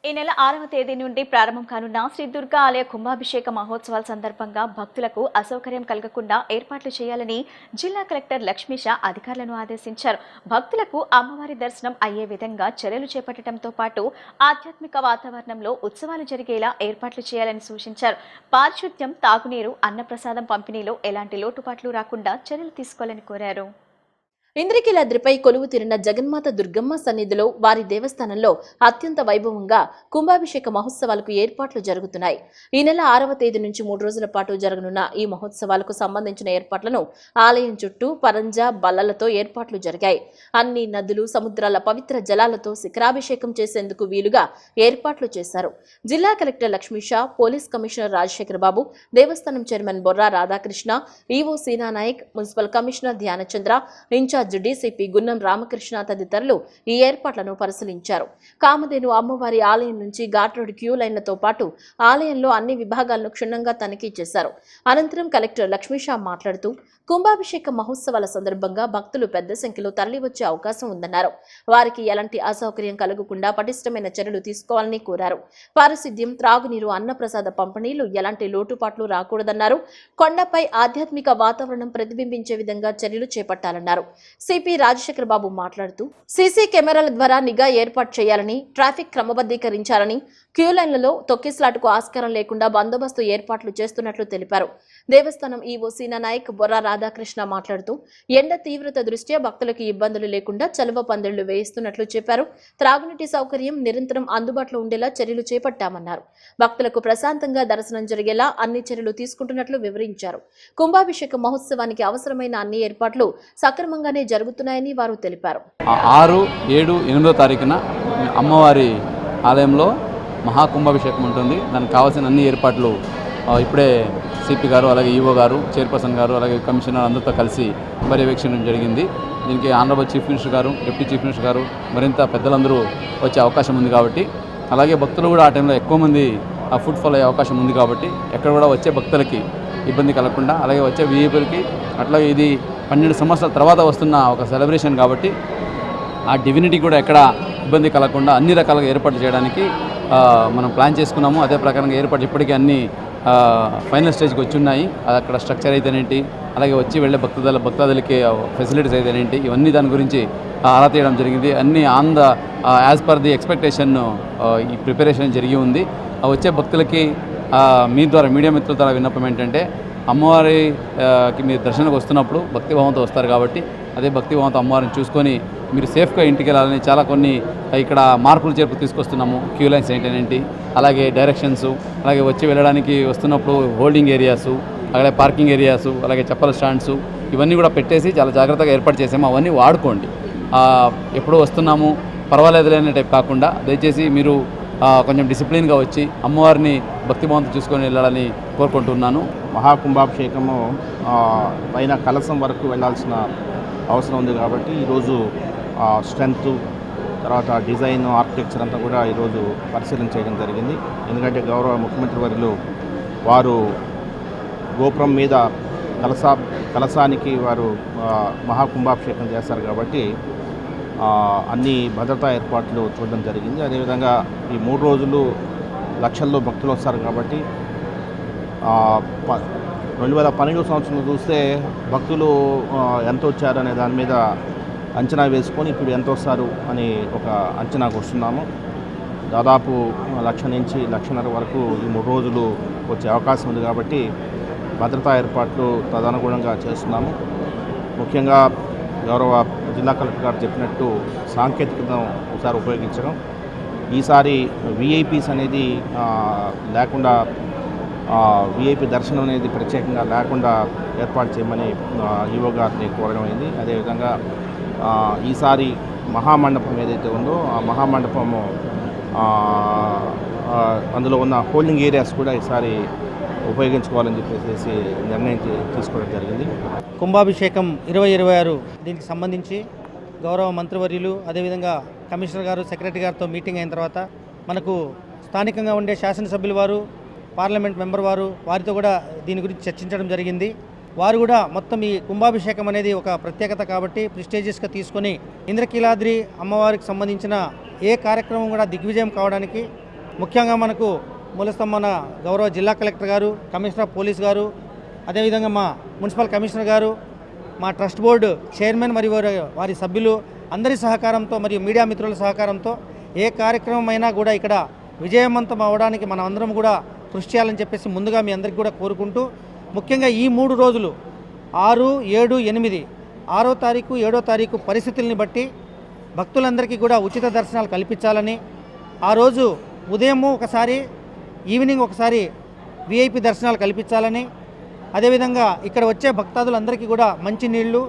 ఈ నెల 6వ తేదీ నుండి ప్రారంభం కానున్న శ్రీ దుర్గా ఆలయ కుంభాభిషేక మహోత్సవాల సందర్భంగా భక్తులకు అసౌకర్యం కలగకుండా ఏర్పాట్లు చేయాలని జిల్లా కలెక్టర్ లక్ష్మీష అధికారులను ఆదేశించారు. భక్తులకు అమ్మవారి దర్శనం అయ్యే విధంగా చర్యలు చేపట్టడంతో పాటు ఆధ్యాత్మిక వాతావరణంలో ఉత్సవాలు జరిగేలా ఏర్పాట్లు చేయాలని సూచించారు. పారిశుద్ధ్యం, తాగునీరు, అన్నప్రసాదం పంపిణీలో ఎలాంటి లోటుపాట్లు రాకుండా చర్యలు తీసుకోవాలని కోరారు. ఇంద్రకీలాద్రిపై కొలువు తీరిన జగన్మాత దుర్గమ్మ సన్నిధిలో వారి దేవస్థానంలో అత్యంత వైభవంగా కుంభాభిషేక మహోత్సవాలకు ఏర్పాట్లు జరుగుతున్నాయి. ఈ నెల 6వ తేదీ నుంచి 3 రోజుల పాటు జరగనున్న ఈ మహోత్సవాలకు సంబంధించిన ఏర్పాట్లను ఆలయం చుట్టూ పరంజా బల్లలతో ఏర్పాట్లు జరిగాయి. అన్ని నదులు, సముద్రాల పవిత్ర జలాలతో శిఖరాభిషేకం చేసేందుకు వీలుగా ఏర్పాట్లు చేశారు. జిల్లా collector Lakshmisha, police commissioner Rajasekhar Babu, దేవస్థానం chairman Borra Radhakrishna, EO Seena Naik, municipal commissioner Dhyanachandra, incharge DCP Gunnam Ramakrishna తదితరులు ఈ ఏర్పాట్లను పరిశీలించారు. కామధేను అమ్మవారి ఆలయం నుంచి ఘాట్ రోడ్ క్యూ లైన్లతో పాటు ఆలయంలో అన్ని విభాగాలను క్షుణ్ణంగా తనిఖీ చేశారు. అనంతరం కలెక్టర్ లక్ష్మీషా మాట్లాడుతూ కుంభాభిషేక మహోత్సవాల సందర్భంగా భక్తులు పెద్ద సంఖ్యలో తరలివచ్చే అవకాశం ఉందన్నారు. వారికి ఎలాంటి అసౌకర్యం కలగకుండా పటిష్టమైన చర్యలు తీసుకోవాలని కోరారు. పారిశుద్ధ్యం, త్రాగునీరు, అన్నప్రసాద పంపిణీలు ఎలాంటి లోటుపాట్లు రాకూడదన్నారు. కొండపై ఆధ్యాత్మిక వాతావరణం ప్రతిబింబించే విధంగా చర్యలు చేపట్టాలన్నారు. సిపి రాజశేఖర్ బాబు మాట్లాడుతూ సీసీ కెమెరాల ద్వారా నిఘా ఏర్పాటు చేయాలని, ట్రాఫిక్ క్రమబద్ధీకరించాలని, క్యూ లైన్లలో తొక్కిస్లాటుకు ఆస్కారం లేకుండా బందోబస్తు ఏర్పాట్లు చేస్తున్నట్లు తెలిపారు. దేవస్థానం ఈవో సీనా నాయక్, బొర్రా రాధాకృష్ణ మాట్లాడుతూ ఎండ తీవ్రత దృష్ట్యా భక్తులకు ఇబ్బందులు లేకుండా చలువ పందిళ్లు వేయిస్తున్నట్లు చెప్పారు. త్రాగునీటి సౌకర్యం నిరంతరం అందుబాటులో ఉండేలా చర్యలు చేపట్టామన్నారు. భక్తులకు ప్రశాంతంగా దర్శనం జరిగేలా అన్ని చర్యలు తీసుకుంటున్నట్లు వివరించారు. కుంభాభిషేక మహోత్సవానికి అవసరమైన అన్ని ఏర్పాట్లు సక్రమంగానే జరుగుతున్నాయని వారు తెలిపారు. 6, 7, 8వ తారీఖున అమ్మవారి ఆలయంలో మహాకుంభాభిషేకం ఉంటుంది. దానికి కావాల్సిన అన్ని ఏర్పాట్లు ఇప్పుడే సిపి గారు, అలాగే ఈవో గారు, చైర్పర్సన్ గారు, అలాగే కమిషనర్ అందరితో కలిసి పర్యవేక్షించడం జరిగింది. దీనికి ఆనరబుల్ చీఫ్ మినిస్టర్ గారు, డిప్యూటీ చీఫ్ మినిస్టర్ గారు, మరింత పెద్దలందరూ వచ్చే అవకాశం ఉంది కాబట్టి, అలాగే భక్తులు కూడా ఆ టైంలో ఎక్కువ మంది ఫుడ్ ఫాలో అయ్యే అవకాశం ఉంది కాబట్టి ఎక్కడ కూడా వచ్చే భక్తులకి ఇబ్బంది కలగకుండా, అలాగే వచ్చే విఐపీలకి, అట్లాగే ఇది 12 సంవత్సరాల తర్వాత వస్తున్న ఒక సెలబ్రేషన్ కాబట్టి ఆ డివినిటీ కూడా ఎక్కడ ఇబ్బంది కలగకుండా అన్ని రకాలుగా ఏర్పాట్లు చేయడానికి మనం ప్లాన్ చేసుకున్నాము. అదే ప్రకారంగా ఏర్పాటు ఇప్పటికీ అన్ని ఫైనల్ స్టేజ్కి వచ్చి ఉన్నాయి. అక్కడ స్ట్రక్చర్ అయితేనేంటి, అలాగే వచ్చి వెళ్ళే భక్తాదులకి ఫెసిలిటీస్ అయితేనేంటి, ఇవన్నీ దాని గురించి ఆరా తీయడం జరిగింది. అన్నీ on the as per the expectation ఈ ప్రిపరేషన్ జరిగి ఉంది. వచ్చే భక్తులకి మీ ద్వారా, మీడియా మిత్రుల ద్వారా విన్నపం ఏంటంటే, అమ్మవారికి మీరు దర్శనానికి వస్తున్నప్పుడు భక్తిభావంతో వస్తారు కాబట్టి అదే భక్తిభావంతో అమ్మవారిని చూసుకొని మీరు సేఫ్గా ఇంటికి వెళ్ళాలని కొన్ని ఇక్కడ మార్పులు చేర్పులు తీసుకొస్తున్నాము. క్యూ లైన్స్ ఏంటంటే, అలాగే డైరెక్షన్స్, అలాగే వచ్చి వెళ్ళడానికి వస్తున్నప్పుడు హోల్డింగ్ ఏరియాసు, అలాగే పార్కింగ్ ఏరియాసు, అలాగే చెప్పల స్టాండ్స్, ఇవన్నీ కూడా పెట్టేసి చాలా జాగ్రత్తగా ఏర్పాటు చేసాము. అవన్నీ వాడుకోండి. ఎప్పుడు వస్తున్నాము పర్వాలేదులే అనే టైప్ కాకుండా దయచేసి మీరు కొంచెం డిసిప్లిన్గా వచ్చి అమ్మవారిని భక్తిభావంతో చూసుకొని వెళ్ళాలని కోరుకుంటున్నాను. మహాకుంభాభిషేకము పైన కలసం వరకు వెళ్ళాల్సిన అవసరం ఉంది కాబట్టి ఈరోజు స్ట్రెంత్, తర్వాత డిజైన్, ఆర్కిటెక్చర్ అంతా కూడా ఈరోజు పరిశీలన చేయడం జరిగింది. ఎందుకంటే గౌరవ ముఖ్యమంత్రి వర్యులు వారు గోపురం మీద కలసానికి వారు మహాకుంభాభిషేకం చేస్తారు కాబట్టి అన్ని భద్రతా ఏర్పాట్లు చూడడం జరిగింది. అదేవిధంగా ఈ 3 రోజులు లక్షల్లో భక్తులు వస్తారు కాబట్టి 2012 సంవత్సరంలో చూస్తే భక్తులు ఎంత వచ్చారు అనే దాని మీద అంచనా వేసుకొని ఇప్పుడు ఎంత వస్తారు అని ఒక అంచనాకు వస్తున్నాము. దాదాపు 1,00,000 నుంచి 1,50,000 వరకు ఈ 3 రోజులు వచ్చే అవకాశం ఉంది కాబట్టి భద్రతా ఏర్పాట్లు తదనుగుణంగా చేస్తున్నాము. ముఖ్యంగా గౌరవ జిల్లా కలెక్టర్ గారు చెప్పినట్టు సాంకేతికతను ఒకసారి ఉపయోగించడం, ఈసారి విఐపీస్ అనేది లేకుండా, విఐపి దర్శనం అనేది ప్రత్యేకంగా లేకుండా ఏర్పాటు చేయమని ఈవో గారిని కోరడం అయింది. అదేవిధంగా ఈసారి మహామండపం ఏదైతే ఉందో ఆ మహామండపము అందులో ఉన్న హోల్డింగ్ ఏరియాస్ కూడా ఈసారి ఉపయోగించుకోవాలని చెప్పేసి నిర్ణయం తీసుకోవడం జరిగింది. కుంభాభిషేకం 2026 దీనికి సంబంధించి గౌరవ మంత్రివర్యులు, అదేవిధంగా కమిషనర్ గారు, సెక్రటరీ గారితో మీటింగ్ అయిన తర్వాత మనకు స్థానికంగా ఉండే శాసనసభ్యుల వారు, పార్లమెంట్ మెంబర్ వారితో కూడా దీని గురించి చర్చించడం జరిగింది. వారు కూడా మొత్తం ఈ కుంభాభిషేకం అనేది ఒక ప్రత్యేకత కాబట్టి ప్రెస్టీజియస్గా తీసుకొని ఇంద్రకీలాద్రి అమ్మవారికి సంబంధించిన ఏ కార్యక్రమం కూడా దిగ్విజయం కావడానికి ముఖ్యంగా మనకు మూలస్తంభన గౌరవ జిల్లా కలెక్టర్ గారు, కమిషనర్ ఆఫ్ పోలీస్ గారు, అదేవిధంగా మా మున్సిపల్ కమిషనర్ గారు, మా ట్రస్ట్ బోర్డు చైర్మన్ మరియు వారి సభ్యులు అందరి సహకారంతో మరియు మీడియా మిత్రుల సహకారంతో ఏ కార్యక్రమం అయినా కూడా ఇక్కడ విజయవంతం అవ్వడానికి మనం అందరం కూడా కృషి చేయాలని చెప్పేసి ముందుగా మీ అందరికీ కూడా కోరుకుంటూ, ముఖ్యంగా ఈ 3 రోజులు 6, 7, 8, 6వ తారీఖు 7వ తారీఖు పరిస్థితుల్ని బట్టి భక్తులందరికీ కూడా ఉచిత దర్శనాలు కల్పించాలని, ఆ రోజు ఉదయము ఒకసారి, ఈవినింగ్ ఒకసారి విఐపి దర్శనాలు కల్పించాలని, అదేవిధంగా ఇక్కడ వచ్చే భక్తాదులందరికీ కూడా మంచినీళ్ళు,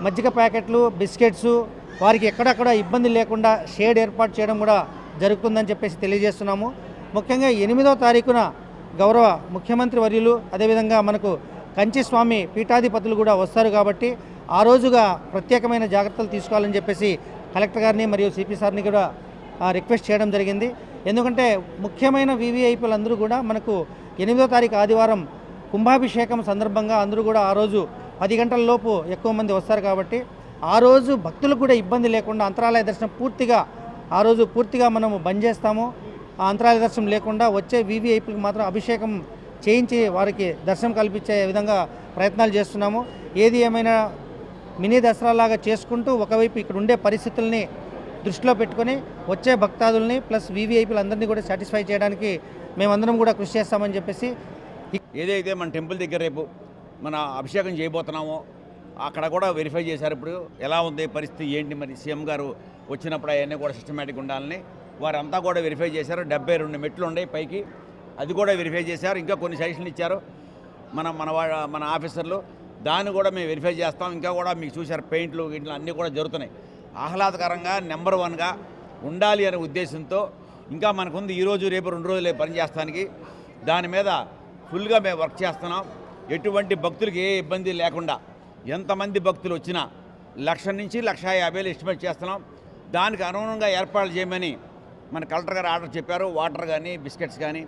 మజ్జిగ ప్యాకెట్లు, బిస్కెట్స్ వారికి ఎక్కడక్కడ ఇబ్బంది లేకుండా షేడ్ ఏర్పాటు చేయడం కూడా జరుగుతుందని చెప్పేసి తెలియజేస్తున్నాము. ముఖ్యంగా 8వ తారీఖున గౌరవ ముఖ్యమంత్రి వర్యులు, అదేవిధంగా మనకు కంచి స్వామి పీఠాధిపతులు కూడా వస్తారు కాబట్టి ఆ రోజుగా ప్రత్యేకమైన జాగ్రత్తలు తీసుకోవాలని చెప్పేసి కలెక్టర్ గారిని మరియు సిపి సార్ని కూడా రిక్వెస్ట్ చేయడం జరిగింది. ఎందుకంటే ముఖ్యమైన వివిఐపీలు అందరూ కూడా మనకు 8వ తారీఖు ఆదివారం కుంభాభిషేకం సందర్భంగా అందరూ కూడా ఆ రోజు 10 గంటల లోపు ఎక్కువ మంది వస్తారు కాబట్టి ఆ రోజు భక్తులకు కూడా ఇబ్బంది లేకుండా అంతరాలయ దర్శనం పూర్తిగా మనము బంద్ చేస్తాము. ఆ అంతరాలయ దర్శనం లేకుండా వచ్చే వివిఐపీలకు మాత్రం అభిషేకం చేయించి వారికి దర్శనం కల్పించే విధంగా ప్రయత్నాలు చేస్తున్నాము. ఏది ఏమైనా మినీ దసరాలాగా చేసుకుంటూ ఒకవైపు ఇక్కడ ఉండే పరిస్థితుల్ని దృష్టిలో పెట్టుకొని వచ్చే భక్తాదుల్ని ప్లస్ వివిఐపీలు అందరినీ కూడా సాటిస్ఫై చేయడానికి మేమందరం కూడా కృషి చేస్తామని చెప్పేసి, ఏదైతే మన టెంపుల్ దగ్గర రేపు మన అభిషేకం చేయబోతున్నామో అక్కడ కూడా వెరిఫై చేశారు. ఇప్పుడు ఎలా ఉంది పరిస్థితి ఏంటి, మరి సీఎం గారు వచ్చినప్పుడు అవన్నీ కూడా సిస్టమేటిక్ ఉండాలని వారంతా కూడా వెరిఫై చేశారు. 72 మెట్లు ఉన్నాయి పైకి, అది కూడా వెరిఫై చేశారు. ఇంకా కొన్ని సజెషన్లు ఇచ్చారు మన ఆఫీసర్లు, దాన్ని కూడా మేము వెరిఫై చేస్తాం. ఇంకా కూడా మీకు చూశారు పెయింట్లు గిట్లు అన్నీ కూడా జరుగుతున్నాయి. ఆహ్లాదకరంగా నెంబర్ 1గా ఉండాలి అనే ఉద్దేశంతో ఇంకా మనకుంది ఈరోజు రేపు 2 రోజులే పనిచేస్తానికి. దాని మీద ఫుల్గా మేము వర్క్ చేస్తున్నాం. ఎటువంటి భక్తులకి ఏ ఇబ్బంది లేకుండా ఎంతమంది భక్తులు వచ్చినా 1,00,000 నుంచి 1,50,000 ఎస్టిమేట్ చేస్తున్నాం. దానికి అనుగుణంగా ఏర్పాట్లు చేయమని మన కలెక్టర్ గారు ఆర్డర్ చెప్పారు. వాటర్ కానీ, బిస్కెట్స్ కానీ,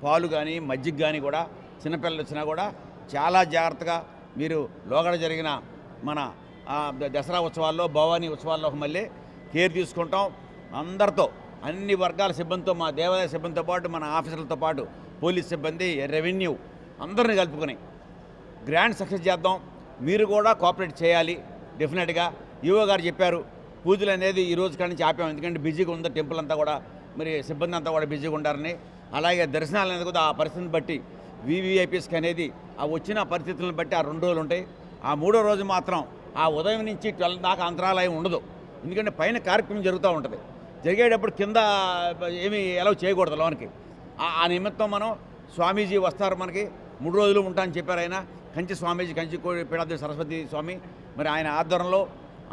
పాలు కానీ, మజ్జిగ కానీ కూడా చిన్నపిల్లలు వచ్చినా కూడా చాలా జాగ్రత్తగా మీరు లోగడ జరిగిన మన దసరా ఉత్సవాల్లో, భవానీ ఉత్సవాల్లో మళ్ళీ కేర్ తీసుకుంటాం. అందరితో అన్ని వర్గాల సిబ్బందితో, మా దేవాలయ సిబ్బందితో పాటు మన ఆఫీసర్లతో పాటు పోలీస్ సిబ్బంది, రెవెన్యూ అందరిని కలుపుకొని గ్రాండ్ సక్సెస్ చేద్దాం. మీరు కూడా కోఆపరేట్ చేయాలి డెఫినెట్గా. ఈవో గారు చెప్పారు పూజలు అనేది ఈ రోజు కాడి నుంచి ఆపాము, ఎందుకంటే బిజీగా ఉంది టెంపుల్ అంతా కూడా, మరి సిబ్బంది అంతా కూడా బిజీగా ఉంటారని. అలాగే దర్శనాలు అనేది కూడా ఆ పరిస్థితిని బట్టి వివిఐపీస్కి అనేది ఆ వచ్చిన పరిస్థితులను బట్టి ఆ 2 రోజులు ఉంటాయి. ఆ 3వ రోజు మాత్రం ఆ ఉదయం నుంచి 12 దాకా అంతరాలయం ఉండదు, ఎందుకంటే పైన కార్యక్రమం జరుగుతూ ఉంటుంది. జరిగేటప్పుడు కింద ఏమీ ఎలా చేయకూడదు లోనికి. ఆ నిమిత్తం మనం స్వామీజీ వస్తారు, మనకి 3 రోజులు ఉంటామని చెప్పారు ఆయన. కంచి స్వామీజీ, కంచి పీఠాధి సరస్వతి స్వామి, మరి ఆయన ఆధ్వర్యంలో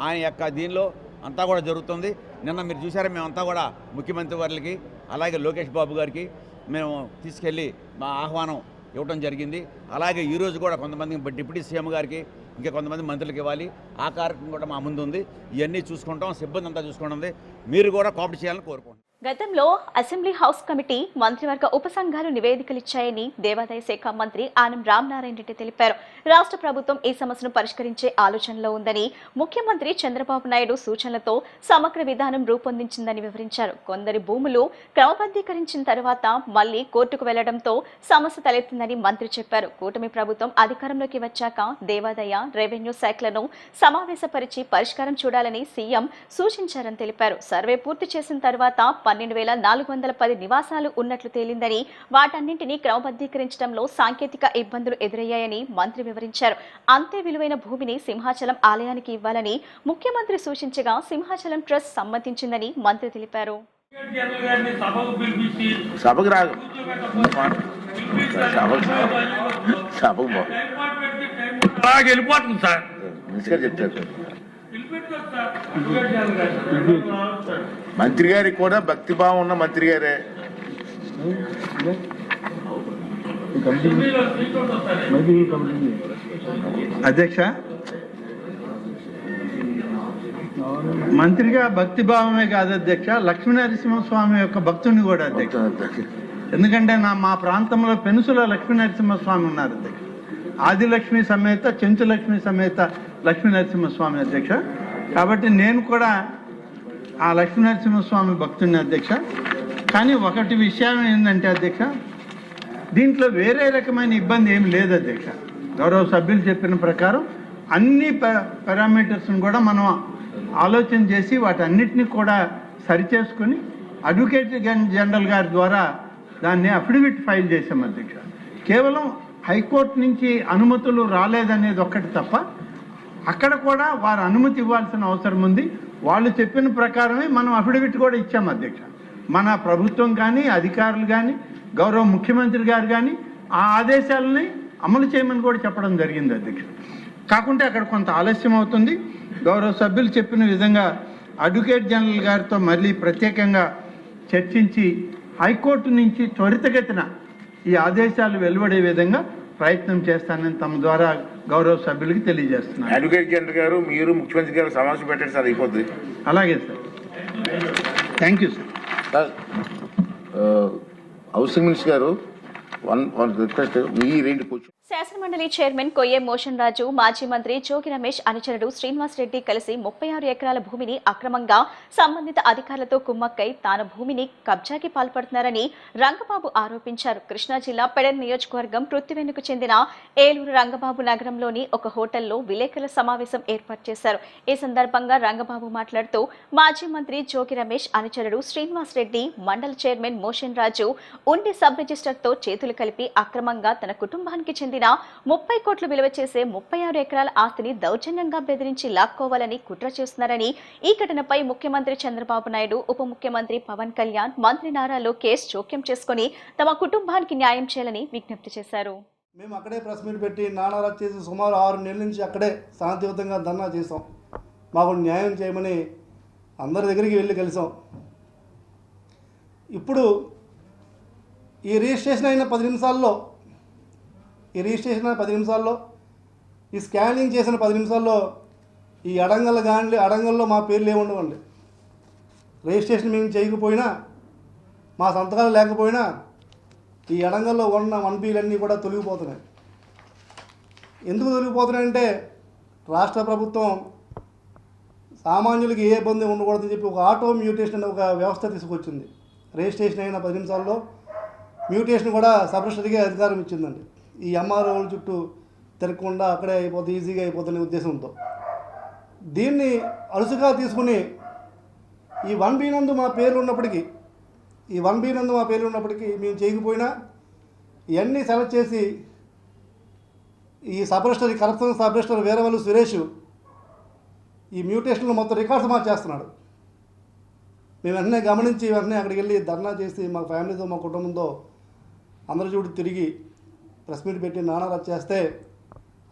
ఆయన యొక్క దీనిలో అంతా కూడా జరుగుతుంది. నిన్న మీరు చూసారా, మేమంతా కూడా ముఖ్యమంత్రి వారికి అలాగే లోకేష్ బాబు గారికి మేము తీసుకెళ్ళి మా ఆహ్వానం ఇవ్వడం జరిగింది. అలాగే ఈరోజు కూడా కొంతమంది డిప్యూటీ సీఎం గారికి, ఇంకా కొంతమంది మంత్రులకు ఇవ్వాలి. ఆ కార్యక్రమం కూడా మా ముందు ఉంది. ఇవన్నీ చూసుకుంటాం, సిబ్బంది అంతా చూసుకుంటుంది. మీరు కూడా కోఆపరేట్ చేయాలని కోరుకుంటున్నాం. గతంలో అసెంబ్లీ హౌస్ కమిటీ మంత్రివర్గ ఉపసంఘాలు నివేదికలిచ్చాయని దేవాదాయ శాఖ మంత్రి ఆనం రామనారాయణ రెడ్డి తెలిపారు. రాష్ట్ర ప్రభుత్వం ఈ సమస్యను పరిష్కరించే ఆలోచనలో ఉందని, ముఖ్యమంత్రి చంద్రబాబు నాయుడు సూచనలతో సమగ్ర విధానం రూపొందించిందని వివరించారు. కొందరి భూములు క్రమబద్ధీకరించిన తర్వాత మళ్లీ కోర్టుకు వెళ్లడంతో సమస్య తలెత్తిందని మంత్రి చెప్పారు. కూటమి ప్రభుత్వం అధికారంలోకి వచ్చాక దేవాదాయ, రెవెన్యూ శాఖలను సమావేశపరిచి పరిష్కారం చూడాలని సీఎం సూచించారని తెలిపారు. సర్వే పూర్తి చేసిన తర్వాత 12,410 నివాసాలు ఉన్నట్లు తేలిందని, వాటన్నింటినీ క్రమబద్ధీకరించడంలో సాంకేతిక ఇబ్బందులు ఎదురయ్యాయని మంత్రి వివరించారు. అంతే విలువైన భూమిని సింహాచలం ఆలయానికి ఇవ్వాలని ముఖ్యమంత్రి సూచించగా సింహాచలం ట్రస్ట్ సమ్మతించిందని మంత్రి తెలిపారు. మంత్రి గారికి కూడా భక్తిభావం ఉన్న మంత్రి గారే. అధ్యక్ష, మంత్రిగా భక్తిభావమే కాదు అధ్యక్ష, లక్ష్మీనరసింహస్వామి యొక్క భక్తుని కూడా అధ్యక్ష. ఎందుకంటే మా ప్రాంతంలో పెనుసుల లక్ష్మీనరసింహస్వామి ఉన్నారు అధ్యక్ష. ఆదిలక్ష్మి సమేత, చెంచులక్ష్మి సమేత లక్ష్మీనరసింహస్వామి అధ్యక్ష. కాబట్టి నేను కూడా ఆ లక్ష్మీనరసింహస్వామి భక్తుని అధ్యక్ష. కానీ ఒకటి విషయం ఏంటంటే అధ్యక్ష, దీంట్లో వేరే రకమైన ఇబ్బంది ఏమి లేదు అధ్యక్ష. గౌరవ సభ్యులు చెప్పిన ప్రకారం అన్ని పారామీటర్స్ని కూడా మనం ఆలోచన చేసి వాటన్నిటిని కూడా సరిచేసుకుని అడ్వకేట్ జనరల్ గారి ద్వారా దాన్ని అఫిడవిట్ ఫైల్ చేసాం అధ్యక్ష. కేవలం హైకోర్టు నుంచి అనుమతులు రాలేదనేది ఒక్కటి తప్ప అక్కడ కూడా వారు అనుమతి ఇవ్వాల్సిన అవసరం ఉంది. వాళ్ళు చెప్పిన ప్రకారమే మనం అఫిడవిట్ కూడా ఇచ్చాం అధ్యక్ష. మన ప్రభుత్వం కానీ అధికారులు కానీ గౌరవ ముఖ్యమంత్రి గారు కానీ ఆ ఆదేశాలని అమలు చేయమని కూడా చెప్పడం జరిగింది అధ్యక్ష. కాకుంటే అక్కడ కొంత ఆలస్యం అవుతుంది. గౌరవ సభ్యులు చెప్పిన విధంగా అడ్వకేట్ జనరల్ గారితో మళ్ళీ ప్రత్యేకంగా చర్చించి హైకోర్టు నుంచి త్వరితగతిన ఈ ఆదేశాలు వెలువడే విధంగా ప్రయత్నం చేస్తానని తమ ద్వారా గౌరవ సభ్యులకి తెలియజేస్తున్నాను. అడ్వకేట్ జనరల్ గారు మీరు ముఖ్యమంత్రి గారు సమావేశం పెట్టండి సార్, అయిపోతుంది. అలాగే sir, thank you sir. Housing minister గారు వన్ రిక్వెస్ట్, మీ రెండు క్వశ్చన్. శాసనమండలి చైర్మన్ కొయ్యే మోషన్ రాజు, మాజీ మంత్రి జోగి రమేష్ అనుచరుడు శ్రీనివాస్ రెడ్డి కలిసి 36 ఎకరాల భూమిని అక్రమంగా సంబంధిత అధికారులతో కుమ్మక్కై తాను భూమిని కబ్జాకి పాల్పడుతున్నారని రంగబాబు ఆరోపించారు. కృష్ణా జిల్లా పెడన్ నియోజకవర్గం పృథ్వెన్నుకు చెందిన ఏలూరు రంగబాబు నగరంలోని ఒక హోటల్లో విలేకరుల సమావేశం ఏర్పాటు చేశారు. ఈ సందర్భంగా రంగబాబు మాట్లాడుతూ మాజీ మంత్రి జోగి రమేష్ అనుచరుడు శ్రీనివాస్ రెడ్డి, మండల చైర్మన్ మోషన్ రాజు ఉండి సబ్ రిజిస్టర్తో చేతులు కలిపి అక్రమంగా తన కుటుంబానికి చెందిన 30 కోట్లు విలువ చేసే 36 ఎకరాల ఆస్తిని దౌర్జన్యంగా బెదిరించి లాక్కోవాలని కుట్ర చేస్తున్నారని, ఈ ఘటనపై ముఖ్యమంత్రి చంద్రబాబు నాయుడు, ఉప ముఖ్యమంత్రి పవన్ కళ్యాణ్, మంత్రి నారా లోకేష్ జోక్యం చేసుకుని తమ కుటుంబానికి న్యాయం చేయాలని విజ్ఞప్తి చేశారు. మేము అక్కడే ప్రెస్ మీట్ పెట్టి నానారా చేసి సుమారు 6 నెలల నుంచి అక్కడే శాంతియుతంగా ధర్నా చేసాం. మాకు న్యాయం చేయమని అందరి దగ్గరికి వెళ్ళి కలిసాం. ఇప్పుడు ఈ రిజిస్ట్రేషన్ అయిన 10 నిమిషాల్లో ఈ స్కానింగ్ చేసిన 10 నిమిషాల్లో ఈ అడంగల్లో మా పేర్లు ఏముండవండి. రిజిస్ట్రేషన్ మేము చేయకపోయినా, మా సంతకాలు లేకపోయినా ఈ అడంగల్లో ఉన్న 1Bలన్నీ కూడా తొలగిపోతున్నాయి. ఎందుకు తొలగిపోతున్నాయంటే రాష్ట్ర ప్రభుత్వం సామాన్యులకి ఏ ఇబ్బంది ఉండకూడదని చెప్పి ఒక ఆటో మ్యూటేషన్ అనే ఒక వ్యవస్థ తీసుకొచ్చింది. రిజిస్ట్రేషన్ అయిన 10 నిమిషాల్లో మ్యూటేషన్ కూడా సబ్ రిజిస్టర్కే అధికారం ఇచ్చిందండి. ఈ ఎంఆర్ఓల చుట్టూ తిరగకుండా అక్కడే అయిపోతుంది, ఈజీగా అయిపోతున్న ఉద్దేశంతో దీన్ని అలుసుగా తీసుకుని ఈ 1B నందు మా పేర్లు ఉన్నప్పటికీ మేము చేయకపోయినా ఇవన్నీ సెలెక్ట్ చేసి ఈ sub register, corruption sub register Veeravalli Suresh ఈ మ్యూటేషన్లో మొత్తం రికార్డ్స్ మార్చేస్తున్నాడు. మేము వెంటనే గమనించి అక్కడికి వెళ్ళి ధర్నా చేసి మా ఫ్యామిలీతో, మా కుటుంబంతో అందరి చూడు తిరిగి ప్రెస్ మీట్ పెట్టి నానా చేస్తే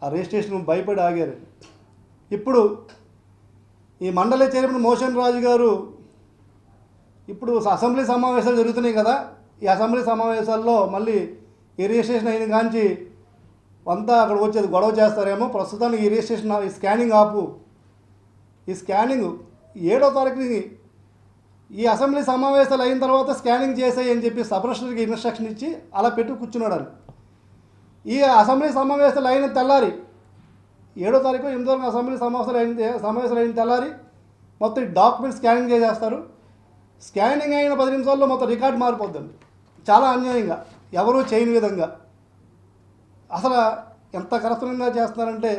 ఆ రిజిస్ట్రేషన్ భయపడి ఆగారు. ఇప్పుడు ఈ మండలి చైర్మన్ మోషన్ రాజు గారు ఇప్పుడు అసెంబ్లీ సమావేశాలు జరుగుతున్నాయి కదా, ఈ అసెంబ్లీ సమావేశాల్లో మళ్ళీ ఈ రిజిస్ట్రేషన్ అయిన కాంచి అంతా అక్కడికి వచ్చేది గొడవ చేస్తారేమో. ప్రస్తుతానికి ఈ రిజిస్ట్రేషన్, ఈ స్కానింగ్ ఆపు, ఈ స్కానింగ్ 7వ తారీఖుని ఈ అసెంబ్లీ సమావేశాలు అయిన తర్వాత స్కానింగ్ చేసేయని చెప్పి సబ్ రిజిస్టర్కి ఇన్స్ట్రక్షన్ ఇచ్చి అలా పెట్టి కూర్చున్నాడు. ఈ అసెంబ్లీ సమావేశాలు అయిన తెల్లారి 7వ తారీఖు 8వ తారీఖు అసెంబ్లీ సమావేశాలు అయిన తెల్లారి మొత్తం డాక్యుమెంట్ స్కానింగ్ చేసేస్తారు. స్కానింగ్ అయిన 10 నిమిషాల్లో మొత్తం రికార్డ్ మారిపోద్దండి. చాలా అన్యాయంగా, ఎవరూ చేయని విధంగా అసలు ఎంత కరప్షన్గా చేస్తున్నారంటే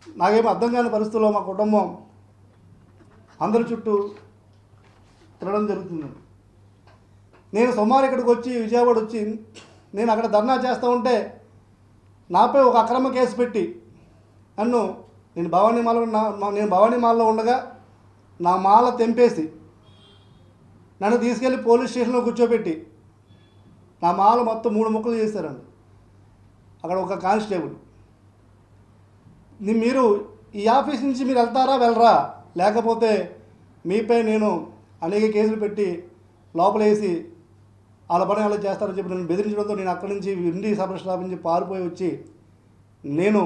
నాకేమో అర్థం కాని పరిస్థితుల్లో మా కుటుంబం అందరి చుట్టూ తిరగడం జరుగుతుందండి. నేను సుమారు ఇక్కడికి వచ్చి విజయవాడ వచ్చి నేను అక్కడ ధర్నా చేస్తూ ఉంటే నాపై ఒక అక్రమ కేసు పెట్టి నేను భవానీ మాల్లో ఉండగా నా మాల తెంపేసి నన్ను తీసుకెళ్ళి పోలీస్ స్టేషన్లో కూర్చోబెట్టి నా మాల మొత్తం 3 ముక్కలు చేశారండి. అక్కడ ఒక కానిస్టేబుల్, మీరు ఈ ఆఫీస్ నుంచి మీరు వెళ్ళరా, లేకపోతే మీపై నేను అనేక కేసులు పెట్టి లోపలేసి వాళ్ళ పని అలా చేస్తారని చెప్పి నన్ను బెదిరించడంతో నేను అక్కడి నుంచి ఇండి సబ్ రిజిస్టర్ నుంచి పారిపోయి వచ్చి నేను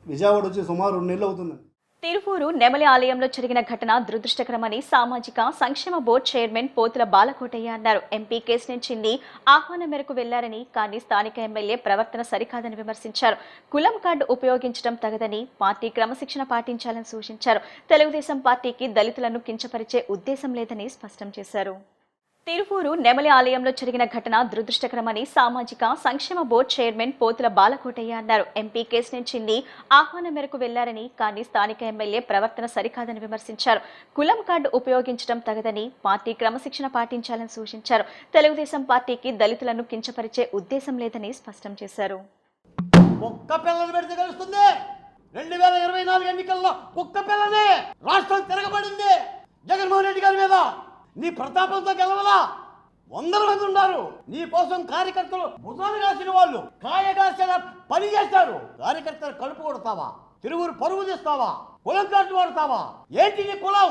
విజయవాడ వచ్చి సుమారు 2 నెలలు అవుతుందండి. తిరువూరు నెమలి ఆలయంలో జరిగిన ఘటన దురదృష్టకరమని సామాజిక సంక్షేమ బోర్డు చైర్మన్ పోతుల బాలకోటయ్య అన్నారు. ఎంపీ కేశినేని చిన్ని ఆహ్వానం మేరకు వెళ్లారని, కానీ స్థానిక ఎమ్మెల్యే ప్రవర్తన సరికాదని విమర్శించారు. కులం కార్డు ఉపయోగించడం తగదని, పార్టీ క్రమశిక్షణ పాటించాలని సూచించారు. తెలుగుదేశం పార్టీకి దళితులను కించపరిచే ఉద్దేశం లేదని స్పష్టం చేశారు. తిరువూరు నెమలి ఆలయంలో జరిగిన ఘటన దురదృష్టకరమని సామాజిక సంక్షేమ బోర్డు చైర్మన్ పోతుల బాలకోటయ్య అన్నారు. ఎంపీ కేశినేని ఆహ్వానం మేరకు వెళ్లారని, కానీ స్థానిక ఎమ్మెల్యే ప్రవర్తన సరికాదని విమర్శించారు. కులం కార్డు ఉపయోగించడం తగదని, పార్టీ క్రమశిక్షణ పాటించాలని సూచించారు. తెలుగుదేశం పార్టీకి దళితులను కించపరిచే ఉద్దేశం లేదని స్పష్టం చేశారు. 2024 ఎన్నికల్లో కుక్క పిల్లనే రాష్ట్రం తిరగబడింది. జగన్మోహన్ రెడ్డి గారి మీద నీ ప్రతాపంతో గెలవలా. 100 మంది ఉన్నారు నీ కోసం కార్యకర్తలు, భుజాలు కాసిన వాళ్ళు కాయగాసిన పని చేస్తారు. కార్యకర్తలు కలుపు కొడతావా? తిరువురు పరువు తీస్తావా? కులం కార్డు వాడతావా? ఏంటి నీ కులం?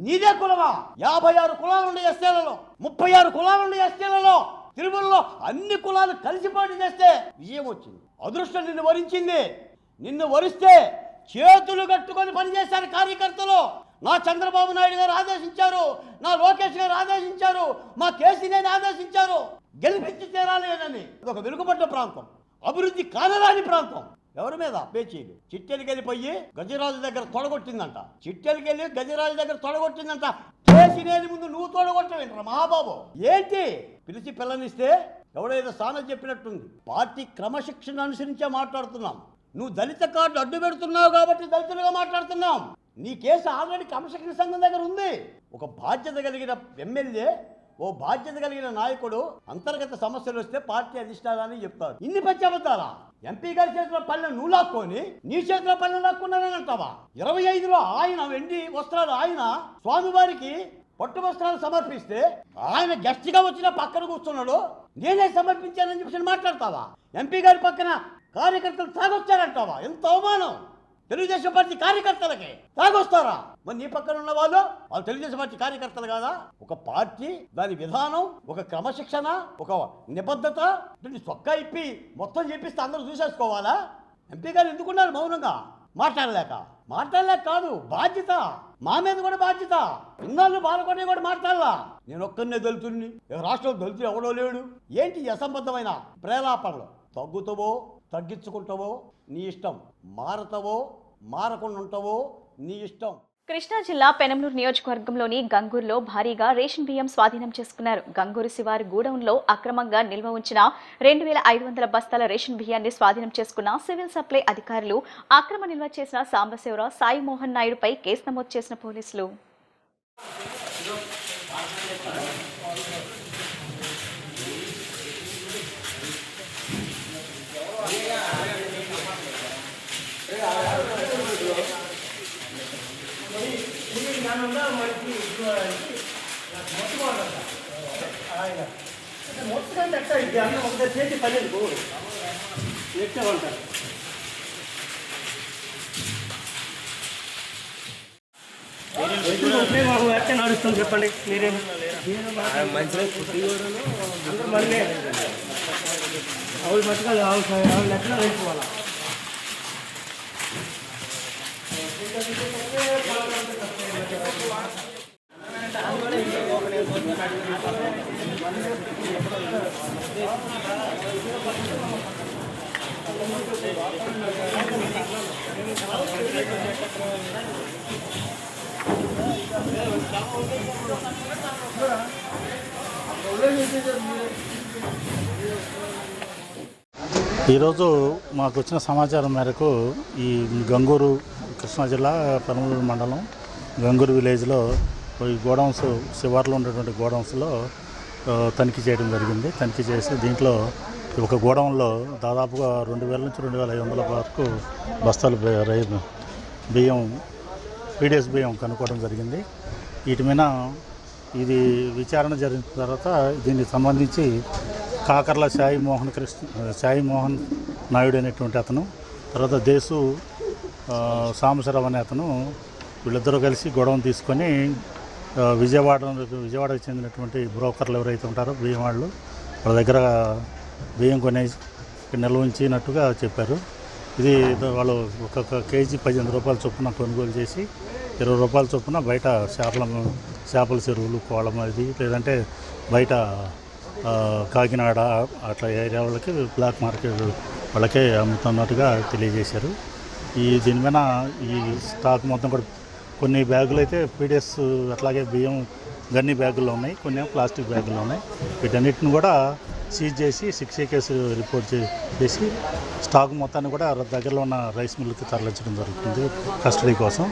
నీదే కులమా? 56 కులాలు ఉండే ఎస్టీలలో, 36 కులాలు ఉండే ఎస్టీలలో, తిరువురులో అన్ని కులాలు కలిసి పోటీ చేస్తే విజయం వచ్చింది. అదృష్టం నిన్ను వరించింది. నిన్ను వరిస్తే చేతులు కట్టుకొని పనిచేశారు కార్యకర్తలు. నా చంద్రబాబు నాయుడు గారు ఆదేశించారు, నా లోకేష్ గారు ఆదేశించారు, మా కేసీనేని ఆదేశించారు, గెలిపించి తీరాలేనని. ఒక వెనుకబడ్డ ప్రాంతం, అభివృద్ధి కానరాని ప్రాంతం. ఎవరి మీద పేచీలు? చిట్టెలికెళ్ళిపోయి గజరాజు దగ్గర తొడగొట్టిందంట. చిట్టెలికెళ్ళి గజరాజు దగ్గర తొడగొట్టిందంట. కేసీనేని ముందు నువ్వు తొడగొట్టవేంట్రా మహాబాబు? ఏంటి పిలిచి పిల్లనిస్తే ఎవడేదో స్థానం చెప్పినట్టుంది. పార్టీ క్రమశిక్షణ అనుసరించే మాట్లాడుతున్నాం. నువ్వు దళిత కార్డు అడ్డు పెడుతున్నావు కాబట్టి దళితులుగా మాట్లాడుతున్నాం. నీ కేసు ఆల్రెడీ క్రమశిక్షణ సంఘం దగ్గర ఉంది. ఒక బాధ్యత కలిగిన ఎమ్మెల్యే, ఓ బాధ్యత కలిగిన నాయకుడు అంతర్గత సమస్యలు వస్తే పార్టీ అధిష్టానాన్ని చెప్తారు. ఇన్ని పచ్చబద్దాలా? ఎంపీ గారి చేతిలో పల్లె నువ్వు లాక్కొని నీ చేతిలో పల్లె లాక్కున్నానని అంటావా? 25లో ఆయన వెండి వస్త్రాలు, ఆయన స్వామివారికి పట్టు వస్త్రాలు సమర్పిస్తే ఆయన గెస్ట్ గా వచ్చిన పక్కన కూర్చున్నాడు. నేనే సమర్పించానని చెప్పి మాట్లాడతావా? ఎంపీ గారి పక్కన కార్యకర్తలు తాగొచ్చారంటావా? ఎంత అవమానం! తెలుగుదేశం పార్టీ కార్యకర్తలకి తాగొస్తారా? మరి నీ పక్కన ఉన్న వాళ్ళు తెలుగుదేశం పార్టీ కార్యకర్తలు కాదా? ఒక పార్టీ, దాని విధానం, ఒక క్రమశిక్షణ, ఒక నిబద్ధత, చొక్కా ఇప్పి మొత్తం చెప్పిస్తే అందరూ చూసేసుకోవాలా? ఎంపీ గారు ఎందుకున్నారు మౌనంగా? మాట్లాడలేక కాదు, బాధ్యత మా మీద కూడా బాధ్యత. ఇన్నాళ్ళు బాలకొండ కూడా మాట్లాడాలా? నేను ఒక్కరినే దళితుడిని, రాష్ట్రంలో దళితుడు ఎవడో లేడు. ఏంటి అసంబద్ధమైన ప్రేలాపనలు? తగ్గుతావో తగ్గించుకుంటావో నీ ఇష్టం, మారతావో మారకుండా ఉంటావో నీ ఇష్టం. కృష్ణా జిల్లా పెనంలూరు నియోజకవర్గంలోని గంగూరులో భారీగా రేషన్ బియ్యం స్వాధీనం చేసుకున్నారు. గంగూరు శివారు గూడౌన్లో అక్రమంగా నిల్వ ఉంచిన 2500 బస్తాల రేషన్ బియ్యాన్ని స్వాధీనం చేసుకున్న సివిల్ సప్లై అధికారులు అక్రమ నిల్వ చేసిన సాంబశివరావు, సాయి మోహన్ నాయుడుపై కేసు నమోదు చేసిన పోలీసులు. నడుస్తుంది చెప్పండి. మీరేమి మళ్ళీ అవి మట్టుగా లెక్కన వేసుకోవాలా? ఈరోజు మాకు వచ్చిన సమాచారం మేరకు ఈ గంగూరు, కృష్ణా జిల్లా పెనంలూరు మండలం గంగూరు విలేజ్లో ఈ గోడౌన్స్, శివార్లో ఉన్నటువంటి గోడౌన్స్లో తనిఖీ చేయడం జరిగింది. తనిఖీ చేసి దీంట్లో ఒక గోడౌన్లో దాదాపుగా 2000 నుంచి 2500 వరకు బస్తాలు బియ్యం, పీడిఎస్ బియ్యం కనుక్కోవడం జరిగింది. వీటి మీద ఇది విచారణ జరిగిన తర్వాత దీనికి సంబంధించి కాకర్ల సాయి మోహన్ నాయుడు అనేటువంటి అతను, తర్వాత దేశు సాంబశివరావు అనే అతను, వీళ్ళిద్దరూ కలిసి గొడవను తీసుకొని విజయవాడకు చెందినటువంటి బ్రోకర్లు ఎవరైతే ఉంటారో బియ్యం వాళ్ళు, వాళ్ళ దగ్గర బియ్యం కొనేసి నిల్వ ఉంచినట్టుగా చెప్పారు. ఇది వాళ్ళు ఒక్కొక్క కేజీ 15 రూపాయల చొప్పున కొనుగోలు చేసి 20 రూపాయల చొప్పున బయట చేపల చెరువులు, కోళ్ళం అది, లేదంటే బయట కాకినాడ అట్లా ఏరియా వాళ్ళకి బ్లాక్ మార్కెట్ వాళ్ళకే అమ్ముతున్నట్టుగా తెలియజేశారు. దీని మీద ఈ స్టాక్ మొత్తం కూడా కొన్ని బ్యాగులు అయితే పీడిఎస్ అట్లాగే బియ్యం గన్ని బ్యాగుల్లో ఉన్నాయి, కొన్ని ప్లాస్టిక్ బ్యాగుల్లో ఉన్నాయి. వీటన్నిటిని కూడా సీజ్ చేసి 6A కేసు రిపోర్ట్ చేసి స్టాక్ మొత్తాన్ని కూడా దగ్గరలో ఉన్న రైస్ మిల్లుకి తరలించడం జరుగుతుంది కస్టడీ కోసం.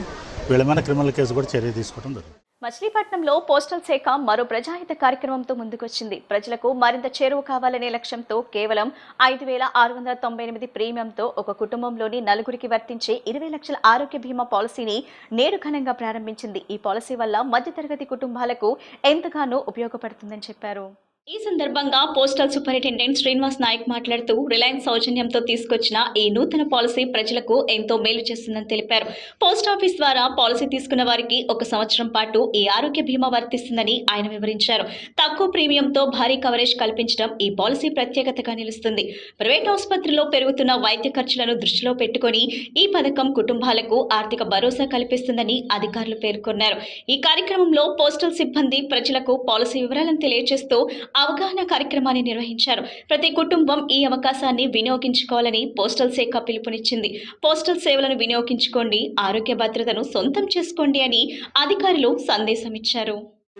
వీళ్ళ మీద క్రిమినల్ కేసు కూడా చర్య తీసుకోవడం జరుగుతుంది. మచిలీపట్నంలో పోస్టల్ శాఖ మరో ప్రజాహిత కార్యక్రమంతో ముందుకొచ్చింది. ప్రజలకు మరింత చేరువ కావాలనే లక్ష్యంతో కేవలం 5,698 ప్రీమియంతో ఒక కుటుంబంలోని నలుగురికి వర్తించే 20 లక్షల ఆరోగ్య బీమా పాలసీని నేడు ఘనంగా ప్రారంభించింది. ఈ పాలసీ వల్ల మధ్యతరగతి కుటుంబాలకు ఎంతగానో ఉపయోగపడుతుందని చెప్పారు. ఈ సందర్భంగా పోస్టల్ సూపరింటెండెంట్ శ్రీనివాస్ నాయక్ మాట్లాడుతూ రిలయన్స్ సౌజన్యంతో తీసుకొచ్చిన ఈ నూతన పాలసీ ప్రజలకు ఎంతో మేలు చేస్తుందని తెలిపారు. పోస్ట్ ఆఫీస్ ద్వారా పాలసీ తీసుకున్న వారికి 1 సంవత్సరం పాటు ఈ ఆరోగ్య బీమా వర్తిస్తుందని ఆయన వివరించారు. తక్కువ ప్రీమియంతో భారీ కవరేజ్ కల్పించడం ఈ పాలసీ ప్రత్యేకతగా నిలుస్తుంది. ప్రైవేట్ ఆసుపత్రిలో పెరుగుతున్న వైద్య ఖర్చులను దృష్టిలో పెట్టుకుని ఈ పథకం కుటుంబాలకు ఆర్థిక భరోసా కల్పిస్తుందని అధికారులు పేర్కొన్నారు. ఈ కార్యక్రమంలో పోస్టల్ సిబ్బంది ప్రజలకు పాలసీ వివరాలను తెలియజేస్తూ అవగాహన కార్యక్రమాన్ని నిర్వహించారు. ప్రతి కుటుంబం ఈ అవకాశాన్ని వినియోగించుకోవాలని పోస్టల్ శాఖ పిలుపునిచ్చింది. పోస్టల్ సేవలను వినియోగించుకోండి, ఆరోగ్య భద్రతను సొంతం చేసుకోండి అని అధికారులు సందేశం ఇచ్చారు.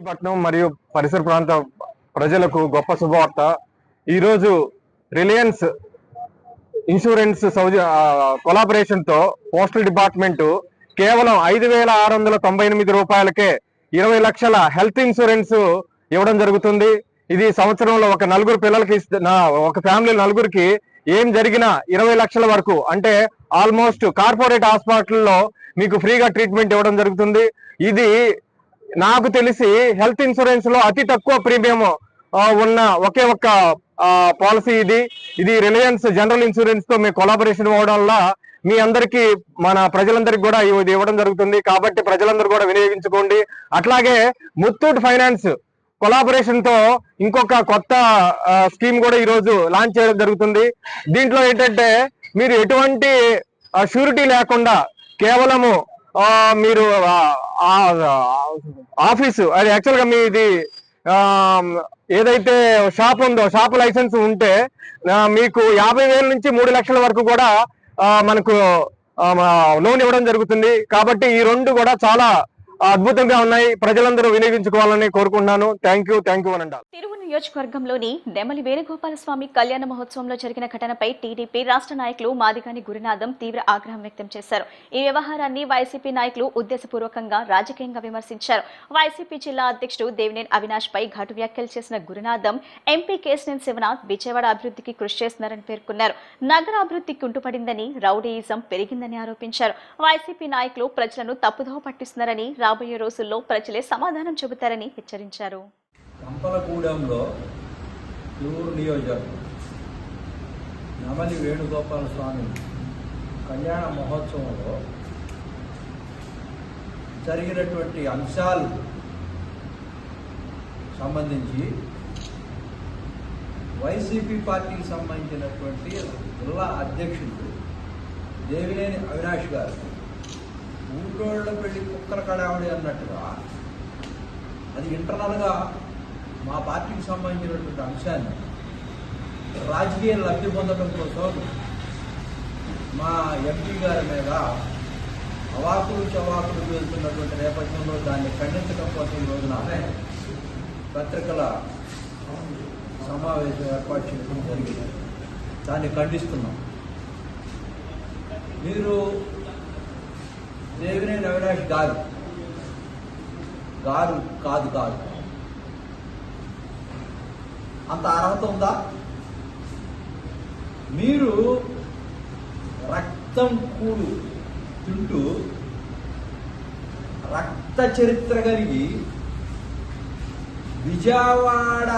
పట్నం మరియు పరిసర ప్రాంత ప్రజలకు గొప్ప శుభవార్త. ఈరోజు రిలయన్స్ ఇన్సూరెన్స్ కొలాబరేషన్ తో పోస్టల్ డిపార్ట్మెంట్ కేవలం 5,698 రూపాయలకే 20 లక్షల హెల్త్ ఇన్సూరెన్స్ ఇవ్వడం జరుగుతుంది. ఇది సంవత్సరంలో ఒక నలుగురు పిల్లలకి, ఒక ఫ్యామిలీ నలుగురికి ఏం జరిగినా 20 లక్షల వరకు, అంటే ఆల్మోస్ట్ కార్పొరేట్ హాస్పిటల్లో మీకు ఫ్రీగా ట్రీట్మెంట్ ఇవ్వడం జరుగుతుంది. ఇది నాకు తెలిసి హెల్త్ ఇన్సూరెన్స్ లో అతి తక్కువ ప్రీమియం ఉన్న ఒకే ఒక్క పాలసీ ఇది రిలయన్స్ జనరల్ ఇన్సూరెన్స్ తో మేము కొలాబరేషన్ అవ్వడం వల్ల మీ అందరికీ, మన ప్రజలందరికీ కూడా ఇది ఇవ్వడం జరుగుతుంది. కాబట్టి ప్రజలందరూ కూడా వినియోగించుకోండి. అట్లాగే ముత్తూట్ ఫైనాన్స్ కొలాబరేషన్ తో ఇంకొక కొత్త స్కీమ్ కూడా ఈరోజు లాంచ్ చేయడం జరుగుతుంది. దీంట్లో ఏంటంటే మీరు ఎటువంటి షూరిటీ లేకుండా కేవలము మీరు ఆఫీసు, అది యాక్చువల్గా మీది ఏదైతే షాప్ ఉందో షాప్ లైసెన్స్ ఉంటే మీకు 50,000 నుంచి 3 లక్షల వరకు కూడా మనకు లోన్ ఇవ్వడం జరుగుతుంది. కాబట్టి ఈ రెండు కూడా చాలా అద్భుతంగా ఉన్నాయి. ప్రజలందరూ వినియోగించుకోవాలని కోరుకుంటున్నాను. థ్యాంక్ యూ అనండి. తిరువు నియోజకవర్గంలోని నెమలి వేణుగోపాల స్వామి కళ్యాణ మహోత్సవంలో జరిగిన ఘటనపై టీడీపీ రాష్ట్ర నాయకులు మాదిగాని గురునాథం తీవ్ర ఆగ్రహం వ్యక్తం చేశారు. ఈ వ్యవహారాన్ని వైసీపీ నాయకులు ఉద్దేశపూర్వకంగా రాజకీయంగా విమర్శించారు. వైసీపీ జిల్లా అధ్యక్షుడు దేవినేని అవినాష్ పై ఘాటు వ్యాఖ్యలు చేసిన గురునాథం ఎంపీ కేశినేని శివనాథ్ విజయవాడ అభివృద్ధికి కృషి చేస్తున్నారని పేర్కొన్నారు. నగర అభివృద్ధి కుంటుపడిందని, రౌడీయిజం పెరిగిందని ఆరోపించారు. వైసీపీ నాయకులు ప్రజలను తప్పుదోవ పట్టిస్తున్నారని, రాబోయే రోజుల్లో ప్రజలే సమాధానం చెబుతారని హెచ్చరించారు. కంపలగూడెంలో తిరువురు నియోజకవర్గం నెమలి వేణుగోపాల స్వామి కళ్యాణ మహోత్సవంలో జరిగినటువంటి అంశాలు సంబంధించి వైసీపీ పార్టీకి సంబంధించినటువంటి జిల్లా అధ్యక్షుడు దేవినేని అవినాష్ గారు ఊళ్ళోళ్ళ పెళ్లి కుక్కల కడావిడి అన్నట్టుగా అది ఇంటర్నల్గా మా పార్టీకి సంబంధించినటువంటి అంశాన్ని రాజకీయ లబ్ధి పొందడం కోసం మా ఎంపీ గారి మీద అవాకులు చవాకులు వెళ్తున్నటువంటి నేపథ్యంలో దాన్ని ఖండించడం కోసం ఈ రోజున పత్రికల సమావేశం ఏర్పాటు చేయడం జరిగింది. దాన్ని ఖండిస్తున్నాం. మీరు దేవినేని అవినాష్ గారు కాదు అంత అర్హత ఉందా? మీరు రక్తం కూడు తింటూ రక్త చరిత్ర కలిగి విజయవాడ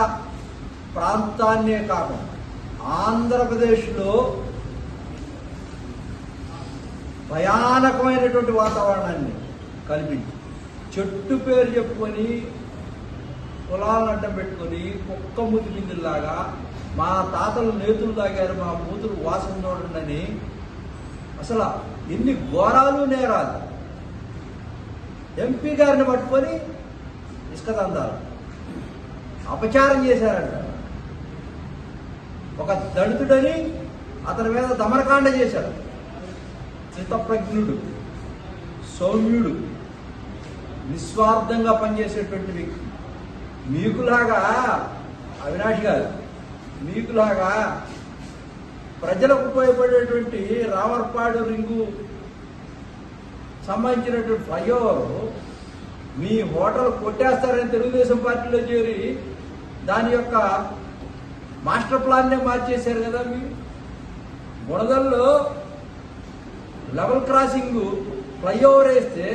ప్రాంతాన్నే కాకుండా ఆంధ్రప్రదేశ్లో భయానకమైనటువంటి వాతావరణాన్ని కల్పించి చెట్టు పేరు చెప్పుకొని కులాలను అడ్డం పెట్టుకొని కుక్క ముద్దు బిందులాగా మా తాతలు నేతులు తాగారు, మా కూతురు వాసన చూడండి, అసలు ఎన్ని ఘోరాలు నేరాలు. ఎంపీ గారిని పట్టుకొని ఇసుక దందాలు అపచారం చేశారంట. ఒక దళితుడని అతని మీద దమనకాండ చేశారు. స్థితప్రజ్ఞుడు, సౌమ్యుడు, నిస్వార్థంగా పనిచేసేటువంటి వ్యక్తి. మీకులాగా అవినాష్ గారు, మీకులాగా ప్రజలకు ఉపయోగపడేటువంటి రావర్పాడు రింగు సంబంధించినటువంటి ఫ్లైఓవర్ మీ హోటల్ కొట్టేస్తారని తెలుగుదేశం పార్టీలో చేరి దాని యొక్క మాస్టర్ ప్లాన్నే మార్చేశారు కదా. మీరు బురదల్లో లెవెల్ క్రాసింగ్ ఫ్లైఓవర్ వేస్తే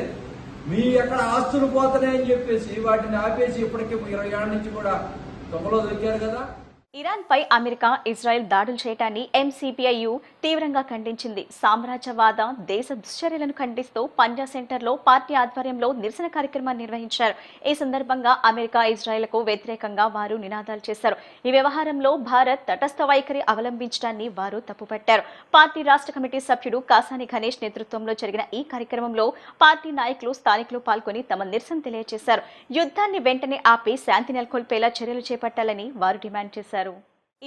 మీ ఎక్కడ ఆస్తులు పోతున్నాయని చెప్పేసి వాటిని ఆపేసి ఇప్పటికే 20 ఏళ్ల నుంచి కూడా తొగలో దొరికారు కదా. ఇరాన్ పై అమెరికా, ఇజ్రాయెల్ దాడులు చేయడాన్ని ఎంసీపీఐయు తీవ్రంగా ఖండించింది. సామ్రాజ్యవాద దేశ దుశ్చర్యలను ఖండిస్తూ పంజా సెంటర్లో పార్టీ ఆధ్వర్యంలో నిరసన కార్యక్రమాన్ని నిర్వహించారు. ఈ సందర్భంగా అమెరికా, ఇజ్రాయెల్కు వ్యతిరేకంగా వారు నినాదాలు చేశారు. ఈ వ్యవహారంలో భారత్ తటస్థ వైఖరి అవలంబించడాన్ని వారు తప్పుపట్టారు. పార్టీ రాష్ట్ర కమిటీ సభ్యుడు కాసాని గణేష్ నేతృత్వంలో జరిగిన ఈ కార్యక్రమంలో పార్టీ నాయకులు, స్థానికులు పాల్గొని తమ నిరసన తెలియజేశారు. యుద్ధాన్ని వెంటనే ఆపి శాంతి నెలకొల్పేలా చర్యలు చేపట్టాలని వారు డిమాండ్ చేశారు.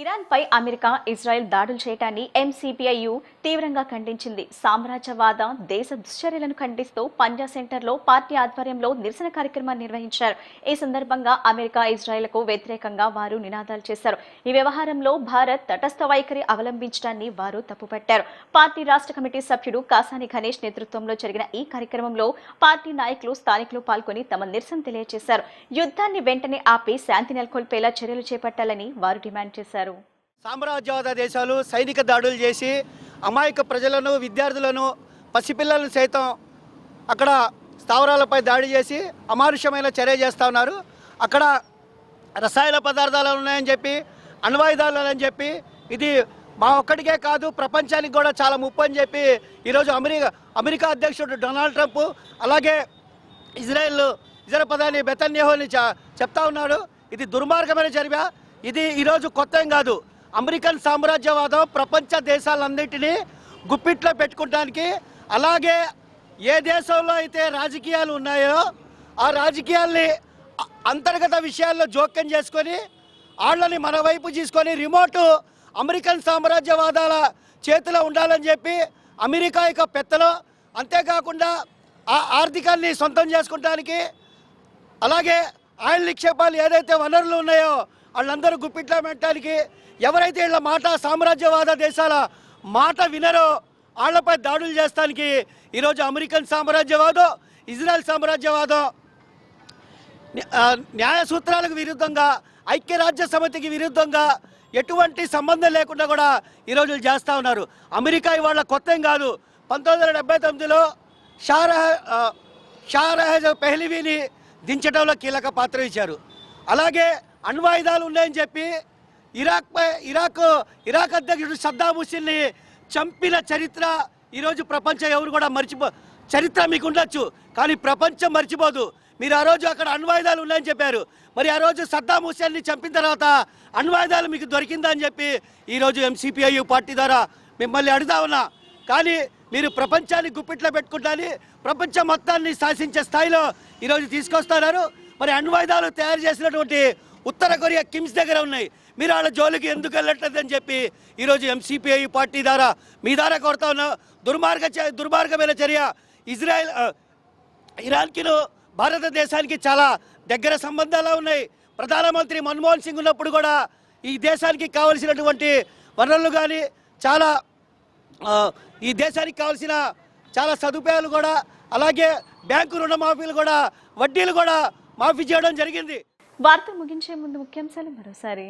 ఇరాన్ పై అమెరికా, ఇజ్రాయెల్ దాడులు చేయడాన్ని ఎంసీపీఐయు తీవ్రంగా ఖండించింది. సామ్రాజ్యవాద దేశ దుశ్చర్యలను ఖండిస్తూ పంజా సెంటర్లో పార్టీ ఆధ్వర్యంలో నిరసన కార్యక్రమాన్ని నిర్వహించారు. ఈ సందర్భంగా అమెరికా, ఇజ్రాయెల్కు వ్యతిరేకంగా వారు నినాదాలు చేశారు. ఈ వ్యవహారంలో భారత్ తటస్థ వైఖరి అవలంబించడాన్ని వారు తప్పుపట్టారు. పార్టీ రాష్ట్ర కమిటీ సభ్యుడు కాసాని గణేష్ నేతృత్వంలో జరిగిన ఈ కార్యక్రమంలో పార్టీ నాయకులు, స్థానికులు పాల్గొని తమ నిరసన తెలియజేశారు. యుద్ధాన్ని వెంటనే ఆపి శాంతి నెలకొల్పేలా చర్యలు చేపట్టాలని వారు డిమాండ్ చేశారు. సామ్రాజ్యవాద దేశాలు సైనిక దాడులు చేసి అమాయక ప్రజలను, విద్యార్థులను, పసిపిల్లలను సైతం అక్కడ స్థావరాలపై దాడి చేసి అమానుషమైన చర్య చేస్తూ ఉన్నారు. అక్కడ రసాయన పదార్థాలు ఉన్నాయని చెప్పి, అణ్వాయుధాలు అని చెప్పి, ఇది మా ఒక్కడికే కాదు ప్రపంచానికి కూడా చాలా ముప్పు అని చెప్పి ఈరోజు అమెరికా అధ్యక్షుడు డొనాల్డ్ ట్రంప్, అలాగే ఇజ్రాయెల్ ప్రధాని బెతన్యాహుని చెప్తా ఉన్నాడు. ఇది దుర్మార్గమైన చర్య. ఇది ఈరోజు కొత్త ఏం కాదు. అమెరికన్ సామ్రాజ్యవాదం ప్రపంచ దేశాలన్నింటినీ గుప్పిట్లో పెట్టుకోవడానికి, అలాగే ఏ దేశంలో అయితే రాజకీయాలు ఉన్నాయో ఆ రాజకీయాల్ని అంతర్గత విషయాల్లో జోక్యం చేసుకొని వాళ్ళని మన వైపు తీసుకొని రిమోట్ అమెరికన్ సామ్రాజ్యవాదాల చేతిలో ఉండాలని చెప్పి అమెరికా యొక్క పెత్తలో, అంతేకాకుండా ఆ ఆర్థికాన్ని సొంతం చేసుకోవడానికి, అలాగే ఆయిల్ నిక్షేపాలు ఏదైతే వనరులు ఉన్నాయో వాళ్ళందరూ గుప్పిట్లో పెట్టడానికి, ఎవరైతే వీళ్ళ మాట సామ్రాజ్యవాద దేశాల మాట వినరో వాళ్ళపై దాడులు చేస్తానికి ఈరోజు అమెరికన్ సామ్రాజ్యవాదం, ఇజ్రాయెల్ సామ్రాజ్యవాదం న్యాయ సూత్రాలకు విరుద్ధంగా, ఐక్యరాజ్య సమితికి విరుద్ధంగా ఎటువంటి సంబంధం లేకుండా కూడా ఈరోజు చేస్తూ ఉన్నారు. అమెరికా ఇవాళ కొత్త ఏం కాదు. 1979లో షారహజ్ పెహ్లవీని దించడంలో కీలక పాత్ర ఇచ్చారు. అలాగే అణ్వాయుధాలు ఉన్నాయని చెప్పి ఇరాక్ అధ్యక్షుడు సద్దాం హుస్సేన్ని చంపిన చరిత్ర ఈరోజు ప్రపంచం ఎవరు కూడా చరిత్ర మీకు ఉండొచ్చు, కానీ ప్రపంచం మర్చిపోదు. మీరు ఆ రోజు అక్కడ అణ్వాయుధాలు ఉన్నాయని చెప్పారు. మరి ఆ రోజు సద్దాం హుస్సేన్ని చంపిన తర్వాత అణ్వాయుధాలు మీకు దొరికిందా అని చెప్పి ఈరోజు ఎంసీపీఐ పార్టీ ద్వారా మిమ్మల్ని అడుగుతా ఉన్నా. కానీ మీరు ప్రపంచాన్ని గుప్పిట్లో పెట్టుకుంటాని ప్రపంచం మొత్తాన్ని శాసించే స్థాయిలో ఈరోజు తీసుకొస్తున్నారు. మరి అణ్వాయుధాలు తయారు చేసినటువంటి ఉత్తర కొరియా కిమ్స్ దగ్గర ఉన్నాయి. మీరు వాళ్ళ జోలికి ఎందుకు వెళ్ళట్లేదని చెప్పి ఈరోజు ఎంసీపీఐ పార్టీ ద్వారా మీ ద్వారా కోరుతా ఉన్నా. దుర్మార్గమైన చర్య. ఇరాన్కిను భారతదేశానికి చాలా దగ్గర సంబంధాలు ఉన్నాయి. ప్రధానమంత్రి మన్మోహన్ సింగ్ ఉన్నప్పుడు కూడా ఈ దేశానికి కావలసినటువంటి వనరులు కానీ, చాలా ఈ దేశానికి కావాల్సిన చాలా సదుపాయాలు కూడా, అలాగే బ్యాంకు రుణమాఫీలు కూడా, వడ్డీలు కూడా మాఫీ చేయడం జరిగింది. వార్త ముగించే ముందు ముఖ్యాంశాలు మరోసారి.